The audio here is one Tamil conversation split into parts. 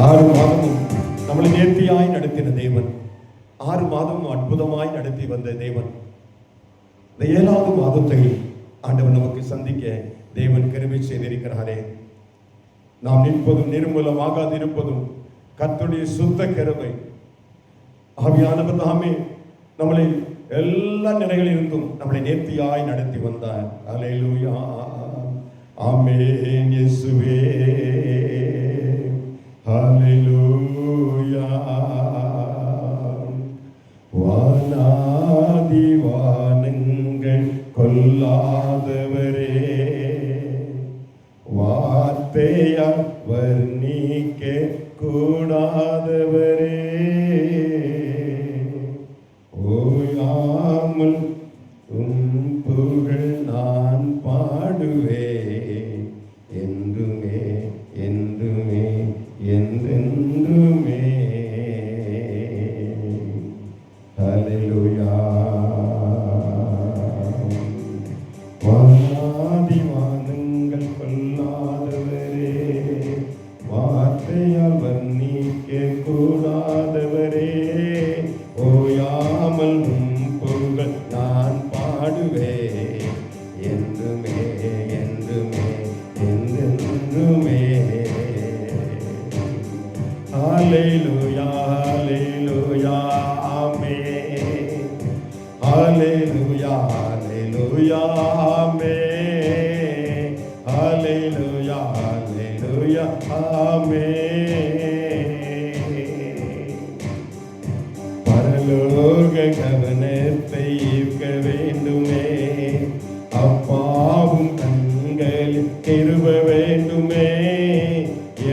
6 மாதமும் நம்மளை நேர்த்தியாய் நடத்தின தேவன், 6 மாதமும் அற்புதமாய் நடத்தி வந்த தேவன், இந்த 7வது மாதத்தை ஆண்டவர் நமக்கு சந்திக்க தேவன் கிருபை செய்திருக்கிறாரே. நாம் நிற்பதும் நிர்மூலமாகாது இருப்பதும் கர்த்தருடைய சுத்த கிருபை. ஆவியானவர் தாமே நம்மளை எல்லா நிலைகளிலிருந்தும் நம்மளை நேர்த்தியாய் நடத்தி வந்தார். அல்லேலூயா, ஆமென். இயேசுவே, அல்லேலூயா. வானாதி வானங்கள் கொல்லாதவரே, வார்த்தையால் வர்ணிக்க கூடாதவரே, ஓயாமல் உம் புகழ் நான் பாடுவேன், என்றுமே என்றுமே என்றென்றுமே. ஹல்லேலூயா. வானாதி வானங்கள் கொல்லாதவரே, வார்த்தையால் வர்ணிக்க கூடாதவரே, ஓயாமல் உம் புகழ் நான் பாடுவேன், என்றுமே என்றுமே என்றென்றுமே. ஹல்லேலூயா, ஹல்லேலூயா, ஆமென். ஹல்லேலூயா, ஹல்லேலூயா, ஆமென். ஹல்லேலூயா, ஹல்லேலூயா, ஆமென். பரலோக கவனத்தை ஈர்க்க வேண்டுமே, அப்பாவும் கண்களில் திரும்ப வேண்டுமே,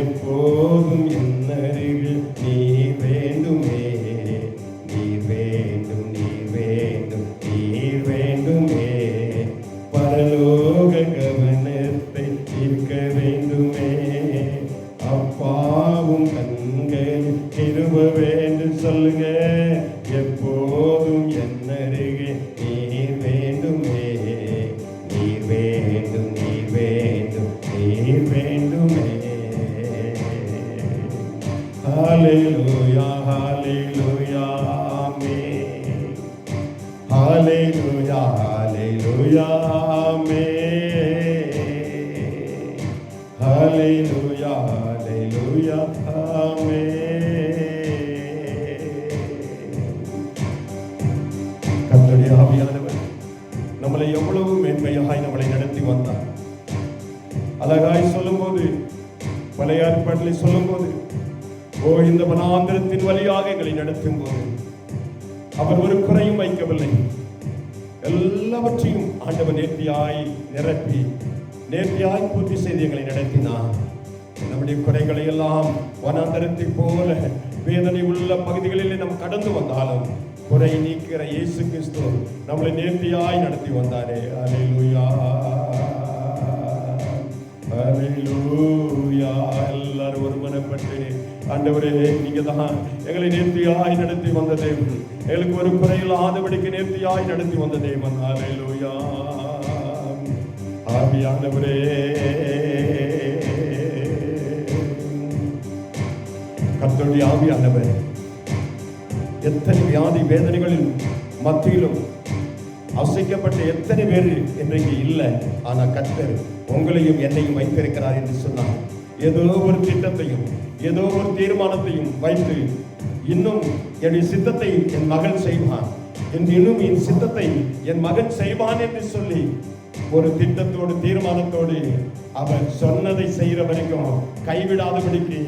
எப்போதும் என்னருகில் நீர் வேண்டுமே, நீர் வேண்டும், நீர் வேண்டும், நீர் வேண்டுமே. பரலோக கவனத்தை ஈர்க்க வேண்டுமே, அப்பாவும் கண்களில் திரும்ப வேண்டும். சொல்லுங்க, எப்போதும் என்னருகே நீர் வேண்டுமே, நீர் வேண்டும், நீர் வேண்டும், நீர் வேண்டுமே. ஹல்லேலூயா, ஹல்லேலூயா, ஆமென். ஹல்லேலூயா, ஹல்லேலூயா, ஆமென். ஹல்லேலூயா, ஹல்லேலூயா, ஆமென். கர்த்தருடைய ஆவியானவர் நம்மளை எவ்வளவு மேன்மையாய் நம்மளை நடத்தி வந்தார். அழகாய் சொல்லும்போது, பழைய ஏற்பாட்டிலே சொல்லும்போது, ஓ இந்த வனாந்திரத்தின் வழியாக எங்களை நடத்தும் போது அவர் ஒரு குறையும் வைக்கவில்லை. எல்லாவற்றையும் ஆண்டவர் நேர்த்தியாய் நிரப்பி நேர்த்தியாய் பூர்த்தி செய்து எங்களை நடத்தினார். நம்முடைய குறைகளை எல்லாம் வனாந்தரத்தை போல வேதனை உள்ள பகுதிகளில் நாம் கடந்து வந்தாலும் குறை நீக்கிற இயேசு கிறிஸ்து நம்மளை நேர்த்தியாய் நடத்தி வந்தாரே. அல்லேலூயா, அல்லேலூயா. எல்லாரும் ஒருமனப்பட்டு, ஆண்டவரே நீங்க தான் எங்களை நேர்த்தியாய் நடத்தி வந்த தேவன், எங்களுக்கு ஒரு குறையில்லாதபடிக்கு நேர்த்தியாய் நடத்தி வந்த தேவன். அல்லேலூயா. ஆவியானவரே, கர்த்தருடைய ஆவியானவர் எத்தனை வியாதி வேதனைகளின் மத்தியிலும் அசைக்கப்பட்ட எத்தனை பேர் இன்றைக்கு இல்லை. ஆனா கர்த்தர் உங்களையும் என்னையும் வைத்திருக்கிறார் என்று சொன்னார். ஏதோ ஒரு திட்டத்தையும் ஏதோ ஒரு தீர்மானத்தையும் வைத்து, இன்னும் என்னுடைய சித்தத்தை என் மகன் செய்வான், இன்னும் என் சித்தத்தை என் மகன் செய்வான் என்று சொல்லி ஒரு திட்டத்தோடு தீர்மானத்தோடு அவர் சொன்னதை செய்கிற வரைக்கும் கைவிடாதபடிக்கு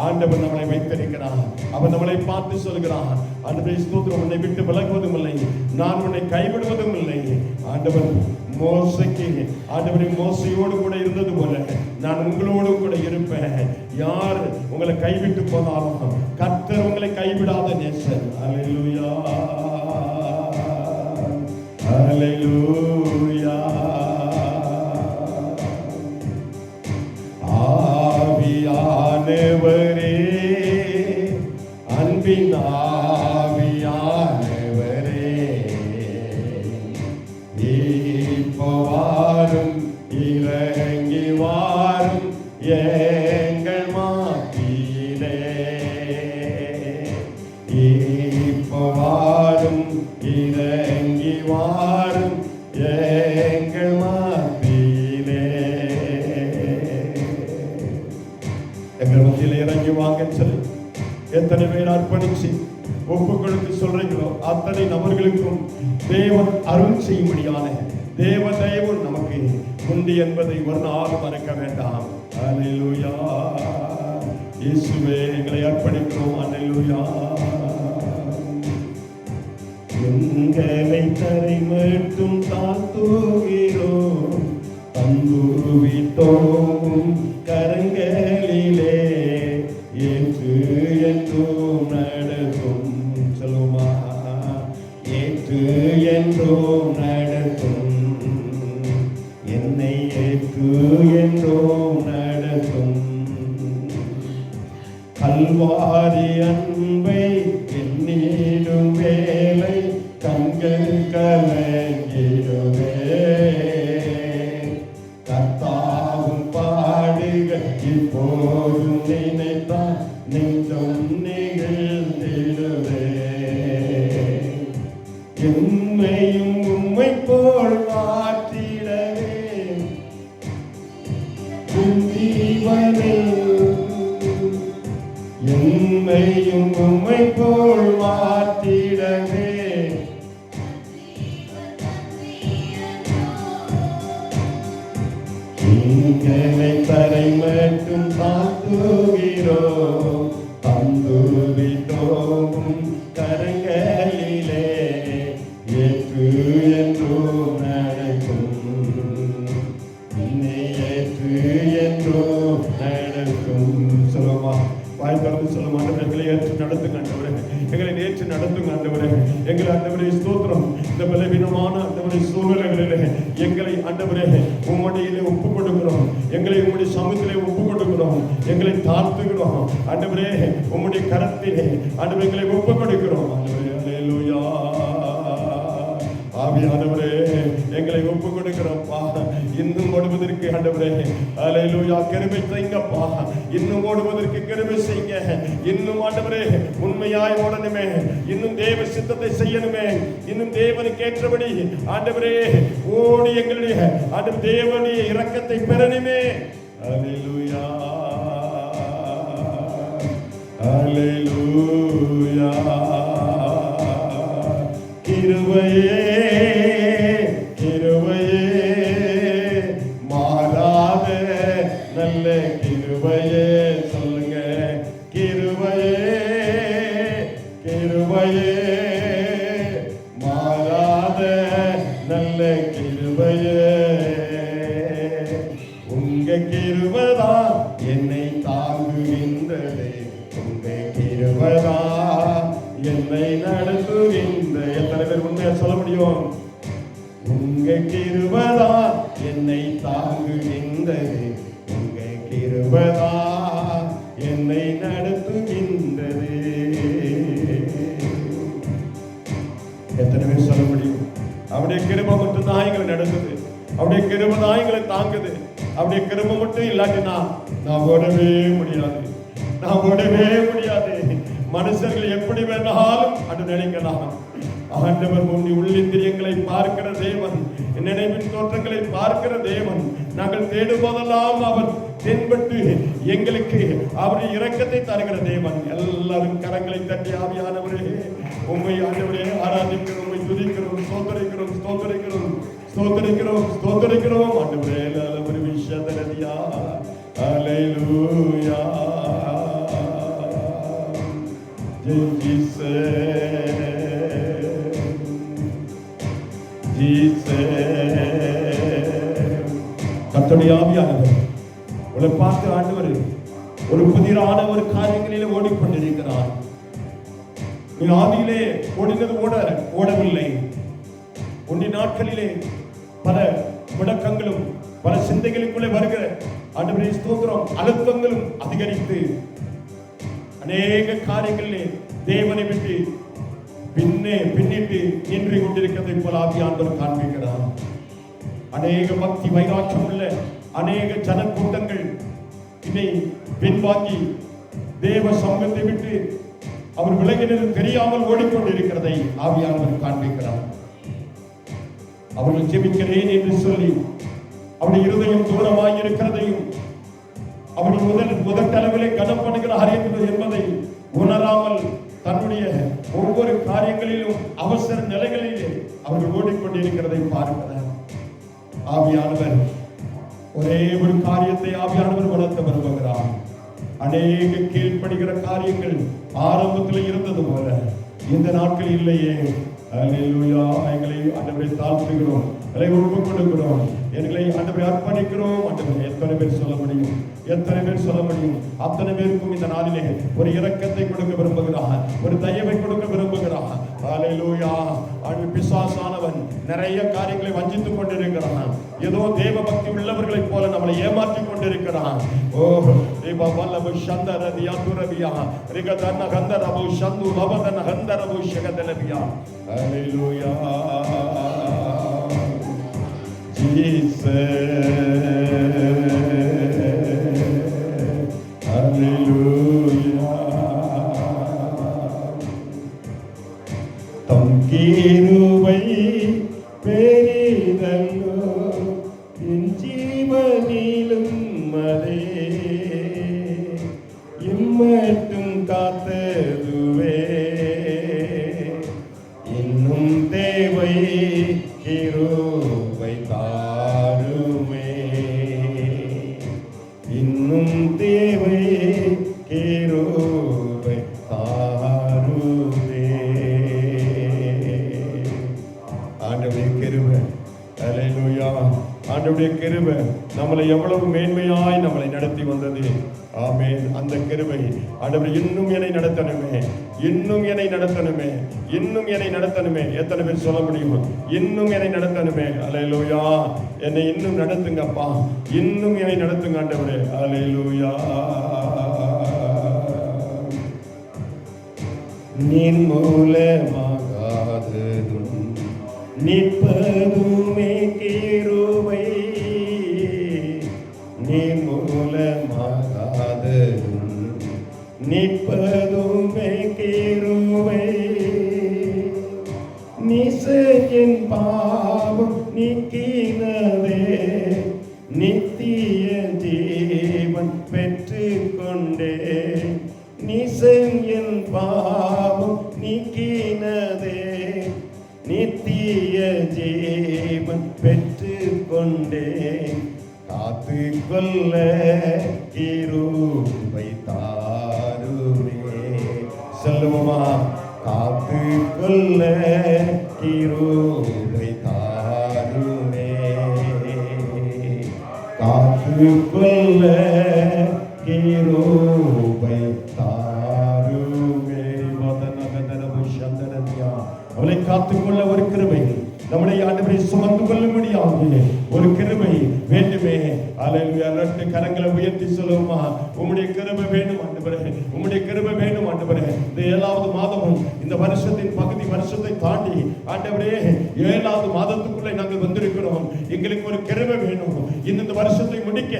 ஆண்டவர் நம்மளை வைத்திருக்கிறார். அவர் நம்மளை பார்த்து சொல்கிறார், ஆண்டவரே ஸ்தோத்திரம், உன்னை விட்டு விலகுவதும் இல்லை, நான் உன்னை கைவிடுவதும் இல்லை. ஆண்டவர் மோசைக்கு, ஆண்டவரே மோசையோடு கூட இருந்தது போல நான் உங்களோடு கூட இருப்பேன். யார் உங்களை கைவிட்டு போனாலும் கர்த்தர் உங்களை கைவிடாத நேசர். அல்லேலூயா, அல்லேலூயா. ஆவியானவரே, அன்பின் ஆவியானவரே, இப்போ வாரும், இறங்கி வாரும் எங்கள் மாத்தியிலே. எங்கள் மத்தியில் இறங்கி வாங்க சொல்லி எத்தனை பேர் அர்ப்பணிச்சு ஒப்பு கொடுத்து சொல்றீங்களோ அத்தனை நபர்களுக்கும் தேவன் அருள் செய்யும்படியான தேவ தயவு நமக்கு உண்டு என்பதை ஒரு நாள் மறக்க வேண்டாம். அல்லேலூயா. இயேசுவே எங்களை அர்ப்பணிக்கிறோம். அல்லேலூயா. எங்களை தரை மட்டும் தாழ்த்துகிறோம், தந்துவிட்டோம் கரங்களிலே, ஏற்று என்றும் நடத்தும். சொல்லுமா, ஏற்று என்றும் நடத்தும், என்னை ஏற்று என்றும் நடத்தும். கல்வாரி அன்பை எண்ணிடும் வேலை கண்கள் கலங்கிடுவே, கர்த்தாவும் பாடுகள் இப்போதும் நினைத்தால் நெஞ்சம் நிகழ்ந்திடுவே. எம்மையும் உம்மை போல் மாற்றிடவே ஜீவனே, எம்மையும் உம்மை போல் மாற்றிடவே எங்களை தரை மட்டும் தாழ்த்துகிறோம், தந்துவிட்டோம் கரங்களிலே, ஏற்று என்றும் நடக்கும், என்னை ஏற்று என்றும் நடக்கும். சொல்லுமா, வாய் திறந்து சொல்லுமா, எங்களை ஏற்று நடத்துங்க ஆண்டவரே, எங்களை நேற்று நடத்துங்க ஆண்டவரே, எங்களை ஆண்டவரே ஸ்தோத்திரம். இந்த பலவீனமான ஆண்டவரே சூழ்நிலைகளிலே எங்களை ஆண்டவரே உம்முடையிலே ஒப்பு கொடுக்கிறோம், எங்களை உம்முடைய சமூகத்திலே ஒப்பு கொடுக்கிறோம், எங்களை தாழ்த்துகிறோம் ஆண்டவரே, உம்முடைய கரத்திலே ஆண்டவரே எங்களை ஒப்பு கொடுக்கிறோம் ஆண்டவரே. அல்லேலூயா. ஆவியானவரே எங்களை ஒப்பு கொடுக்கிறோம்ப்பா, இன்னும் ஓடுவதற்கு ஆண்டவரே அல்லேலூயா கிருபை செய்யுங்கப்பா, இன்னும் ஓடுவதற்கு கிருபை செய்யுங்க, இன்னும் ஆண்டவரே உண்மையாய் ஓடணுமே, இன்னும் தேவ சித்தத்தை செய்யணுமே, இன்னும் தேவனுக்கு ஏற்றபடி ஆண்டவரே ஓடி எங்களுடைய ஆண்டவர் தேவனுடைய இரக்கத்தை பெறணுமே. அல்லேலூயா அல்லேலூயா. கிருபையே கிருபையே மாறாத நல்ல கிருபையே, சொல்லுங்க கிருபையே கிருபையே மாறாத நல்ல கிருபையே, உங்க கிருபைதா என்னை தாங்குகின்றது, உங்க கிருபைதா என்னை நடத்துகின்ற. எத்தனை பேர் உண்மையா சொல்ல முடியும்? உங்க கிருபைதா என்னை தாங்குகின்றது, உங்க கிருபைதா என்னை நடத்துகின்றது. எத்தனை பேர் சொல்ல முடியும்? அவருடைய கிருபை மட்டும் தான் எங்களை நடத்துது, அவருடைய கிருபை தான் எங்களை தாங்குது. அவருடைய கிருபை மட்டும் இல்லாட்டினா நான் ஓடவே முடியாது, நான் ஓடவே முடியாது. மனுஷர்கள் எப்படி வேணாலும் அது நினைக்கலாம், ஆண்டவர் உன்னை உள்ளிந்திரியங்களை பார்க்கிற தேவன், நினைவின் தோற்றங்களை பார்க்கிற தேவன். நாங்கள் தேடும் போதெல்லாம் அவர் தென்பட்டு எங்களுக்கு அவருடைய இரக்கத்தை தருகிற தேவன். எல்லாரும் கரங்களை தட்டி ஆவியானவரே உம்மை ஆண்டவரே ஆராதிக்கிறோம், உம்மை துதிக்கிறோம், ஸ்தோத்திரிக்கிறோம் ஸ்தோத்திரிக்கிறோம் ஸ்தோத்திரிக்கிறோம் ஸ்தோத்திரிக்கிறோம் ஆண்டவரே. ஒரு விஷயத்தரதியா அல்லேலூயா. கர்த்தருடைய ஆவியானவர் உங்களை பார்த்து ஆண்டவர் ஒரு புதிரான ஒரு காரியங்களிலே ஓடிக்கொண்டிருக்கிறார். நீ ஆவியிலே ஓடினது ஓடவில்லை. உன்னுடைய நாட்களிலே பல முடக்கங்களும் பல சிந்தைகளுக்குள்ளே வருகிற ஆண்டவரே ஸ்தோத்திரம் அழுத்தங்களும் அதிகரித்து அநேக காரியங்களிலே தேவனை விட்டு பின்னிட்டு நின்று கொண்டிருக்கிறதை போல ஆவியானவர் காண்பிக்கிறார். அநேக பக்தி வைராக்கியம் உள்ள அநேக ஜன கூட்டங்கள் இதை பின்வாங்கி தேவ சமூகத்தை விட்டு அவர் விலகினது தெரியாமல் ஓடிக்கொண்டிருக்கிறதை ஆவியானவர் காண்பிக்கிறார். அவர்கள் ஜெபிக்கிறேன் என்று சொல்லி அவருடைய இருதயம் தூரமாய் இருக்கிறதையும் அப்படி முதற்களவிலே கனம் பண்ணுகிறார் என்பதை உணராமல் தன்னுடைய ஒவ்வொரு காரியங்களிலும் அவசர நிலைகளிலே அவர்கள் ஓடிக்கொண்டிருக்கிறதை பார்க்கிறார். ஆவியானவர் ஒரே ஒரு காரியத்தை ஆவியானவர் வளர்த்த விரும்புகிறார். அநேக கீழ்ப்படுகிற காரியங்கள் ஆரம்பத்தில் இருந்தது போல இந்த நாட்கள் இல்லையே. அல்லேலூயா. எங்களை ஆண்டவரை தாழ்த்துகிறோம், எங்களை ஒப்புக் கொடுக்கிறோம், எங்களை ஆண்டவரை அர்ப்பணிக்கிறோம். ஆண்டவரை எத்தனை பேர் சொல்ல முடியும்? எத்தனை பேர் சொல்ல முடியும்? அத்தனை பேருக்கும் இந்த நாளிலே ஒரு இரக்கத்தை கொடுக்க விரும்புகிறார், ஒரு தயவை கொடுக்க விரும்புகிறார். அல்லேலூயா. பிசாசானவன் நிறைய காரியங்களை வஞ்சித்துக் கொண்டிருக்கிறான். ஏதோ தேவ பக்தி உள்ளவர்களைப் போல நம்மளை ஏமாற்றிக் கொண்டிருக்கிறான். ஓ ரிபா வல்லபு சந்தரதியா துரபியா ரிகதன கந்தரபு சந்து லபதன கந்தரபு ஷகதலபியா. அல்லேலூயா. ஜீசஸ். அல்லேலூயா. தம் கிருபை பெரிதல்லோ என் ஜீவனிலும் அதே இம்மட்டும் காத்ததுவே இன்னும் தேவை கிருபை தாருமே இன்னும் தேவை கிருபை தாருமே. ஆண்டவருடைய கிருபை. அல்லேலூயா. ஆண்டவருடைய கிருபை நம்மளை எவ்வளவு மேன்மையாய் நம்மளை நடத்தி வந்தது. ஆமென். அந்த கிருபை ஆண்டவரே இன்னும் என்னை நடத்தணுமே, இன்னும் என்னை நடத்தணுமே, இன்னும் என்னை நடத்தணுமே. எத்தனை பேர் சொல்ல முடியுமா? இன்னும் என்னை நடத்தணுமே. அல்லேலூயா. என்னை இன்னும் நடத்துங்கப்பா, இன்னும் என்னை நடத்துங்க ஆண்டவரே. அல்லேலூயா. நீர் மூலமாகாததும் நிற்பதுமே கிருபை, நீர் மூலமாகாததும் நிற்பதுமே கிருபை. நிசையின் பாவம் நீக்கினதே நித்திய ஜீவன் பெற்றுக்கொண்டே. நிசையின் பாவம் நீக்கினதே நித்திய ஜீவன் பெற்றுக்கொண்டே. காத்து கொள்ள கிருபை தாருமே. சொல்லுவோமா? காத்து கொள்ள கிருபை தாருமே, காத்து கொள்ள கிருபை தாருமே. அவளை காத்துக்கொள்ள ஒரு கிருபை, நம்முடைய ஆண்டவரை சுமந்து கொள்ள முடியாது ஒரு கிருபை வேண்டுமே. அல்லேலூயா. இரண்டு கரங்களை உயர்த்தி சொல்லுவோமா? உம்முடைய கிருபை வேண்டும் ஆண்டவரே, உம்முடைய கிருபை வேண்டும் ஆண்டவரே. இந்த 7வது மாதமும் இந்த வருஷத்தின் பகுதி வருஷத்தை தாண்டி ஆண்டவரே 7வது மாதத்துக்குள்ளே நாங்கள் வந்திருக்கிறோம். எங்களுக்கு ஒரு கிருபை வேணும். இந்த வருஷத்தை முடிக்க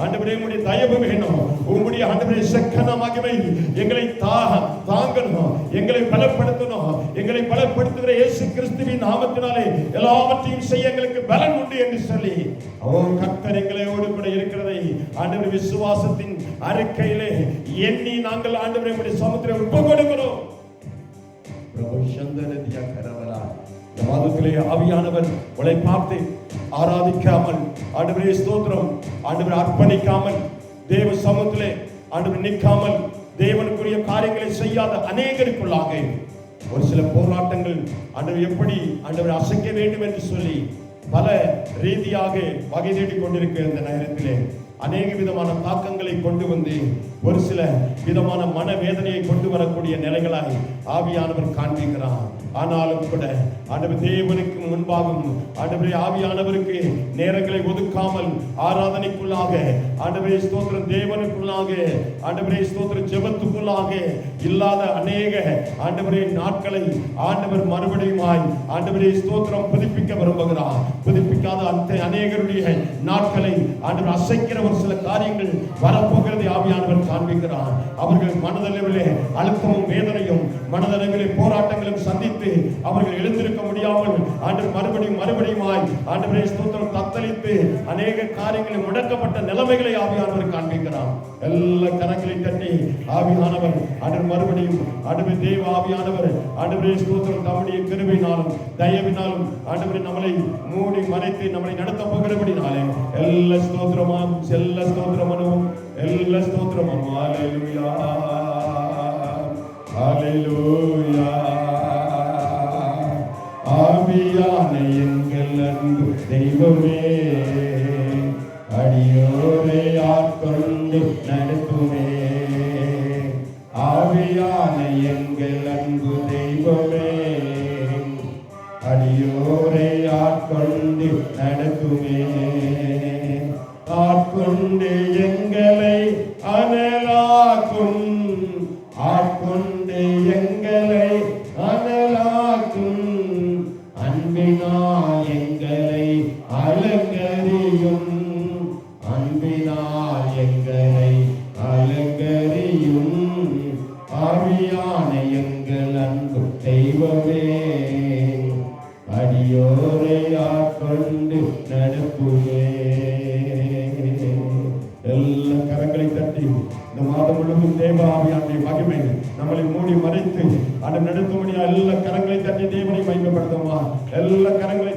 ஆண்டவரே உம்முடைய தயவு வேணும். உம்முடைய ஆண்டவரே சக்கனமாகவே எங்களை தாங்கணும், எங்களை பலப்படுத்தணும். எங்களை பலப்படுத்துகிற இயேசு கிறிஸ்துவின் நாமத்தினாலே எல்லாவற்றையும் செய்ய எங்களுக்கு பலன் உண்டு என்று சொல்லி அவர் கர்த்தர் எங்களோடு கூட இருக்கிறதை ஆண்டவர் விசுவாசத்தின் அறிக்கையிலே எண்ணி நாங்கள் ஆண்டவரை உம்முடைய சமூகத்திலே ஒப்புக் கொடுக்கிறோம். பிரபு சந்தனதியா கரவலா. இந்த மாதத்திலே ஆவியானவர் உங்களை பார்த்து ஆராதிக்காமல் ஆண்டவரே ஸ்தோத்திரம் ஆண்டவரை அர்ப்பணிக்காமல் தேவ சமூகத்திலே ஆண்டவர் நிற்காமல் தேவனுக்குரிய காரியங்களை செய்யாத அநேகருக்குள்ளாக ஒரு சில போராட்டங்கள் ஆண்டவர் எப்படி ஆண்டவர் அசைக்க வேண்டும் என்று சொல்லி பல ரீதியாக வகை தேடிக் கொண்டிருக்கிற இந்த நேரத்திலே அநேக விதமான தாக்கங்களை கொண்டு வந்து ஒரு சில விதமான மனவேதனையை கொண்டு வரக்கூடிய நிலைகளாய் ஆவியானவர் காண்பிக்கிறார். ஆனாலும் கூட ஆண்டவர் தேவனுக்கு முன்பாகவும் ஆண்டவரே ஆவியானவருக்கு நேரங்களை ஒதுக்காமல் ஆராதனைக்குள்ளாக ஆண்டவரே ஸ்தோத்திரம் தேவனுக்குள்ளாக ஆண்டவரே ஸ்தோத்திரம் ஜெபத்துக்குள்ளாக இல்லாத அநேக ஆண்டவரே நாட்களை ஆண்டவர் மறுபடியுமாய் ஆண்டவரே ஸ்தோத்திரம் புதுப்பிக்க விரும்புகிறார். புதுப்பிக்காத அந்த அநேகருடைய நாட்களை ஆண்டவர் அசைக்கிற ஒரு சில காரியங்கள் வரப்போகிறது ஆவியானவர் காண்பிக்கிறார். அவர்கள் மனதளவிலே அழுத்தமும் வேதனையும் மனதளவிலே போராட்டங்களும் சந்தித்து அவர்கள் எழுந்திருக்க முடியாமல் ஆண்டவர் மறுபடியுமாய் ஆண்டவரே ஸ்தோத்திரம் தத்தளித்து அநேக காரியங்களில் முடக்கப்பட்ட நிலைமைகளை ஆவியானவர் காண்பிக்கிறார். எல்லா கரங்களை தட்டி ஆவியானவர் ஆண்டவர் மறுபடியும் ஆண்டவர் தேவ ஆவியானவர் ஆண்டவரே ஸ்தோத்திரம் தம்முடைய கிருபையினாலும் தயவினாலும் ஆண்டவரே நம்மளை மூடி மறைத்து நம்மளை நடத்த போகிறபடினாலே எல்லா ஸ்தோத்திரமாம் எல்லா ஸ்தோத்திரமனும் எல்லா ஸ்தோத்திரமும் ஹல்லேலூயா ஹல்லேலூயா. ஆவியான எங்கள் அன்பு தெய்வமே அடியோரை ஆட்கொண்டு நடத்துமே. ஆவியான எங்கள் அன்பு தெய்வமே அடியோரை ஆட்கொண்டு நடத்துமே. ஆட்கொண்டு எங்களை அனலாக்கும் ஆட்கொண்டு எங்களை அனலாக்கும் அன்பினால் எங்களை அலங்கரியும் அன்பினால் எங்களை அலங்கரியும். ஆவியான எங்கள் அன்பு தெய்வமே அடியோரை ஆட்கொண்டு நடப்புவே. எல்லா கரங்களை தட்டி இந்த மாதம் முழுவதும் தேவ ஆவியானுடைய மகிமை நம்மளை மூடி மறைத்து அதை நடத்தும்படியா எல்லா கரங்களை தட்டி தேவனை மகிமைப்படுத்துமா. எல்லா கரங்களை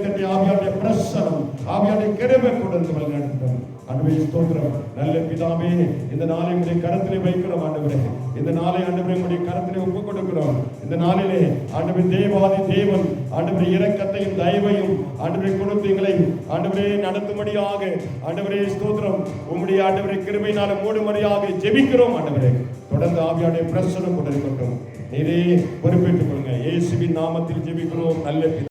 தட்டி ஆவியானுடைய பிரசனம் ஆவியானுடைய கிருபை கொண்டு வழி நடத்தும். ஆண்டவரே ஸ்தோத்திரம். நல்ல பிதாவே, இந்த நாளை உடைய கரத்திலே வைக்கிறோம் ஆண்டவரே. இந்த நாளை ஆண்டவரே உடைய கரத்திலே ஒப்புக் கொடுக்கிறோம். இந்த நாளிலே ஆண்டவரே தேவாதி தேவன் ஆண்டவரே இரக்கத்தையும் தயவையும் ஆண்டவரே கொடுத்து எங்களை ஆண்டவரே நடத்தும்படியாக ஆண்டவரே ஸ்தோத்திரம் உம்முடைய ஆண்டவரே கிருபையினால மூடும்படியாக ஜெபிக்கிறோம் ஆண்டவரே. தொடர்ந்து ஆவியானுடைய பிரசனம் கொண்டிருக்கட்டும். நீரே பொறுப்பேற்றுக் கொள்ளுங்க. இயேசுவின் நாமத்தில் ஜெபிக்கிறோம் நல்ல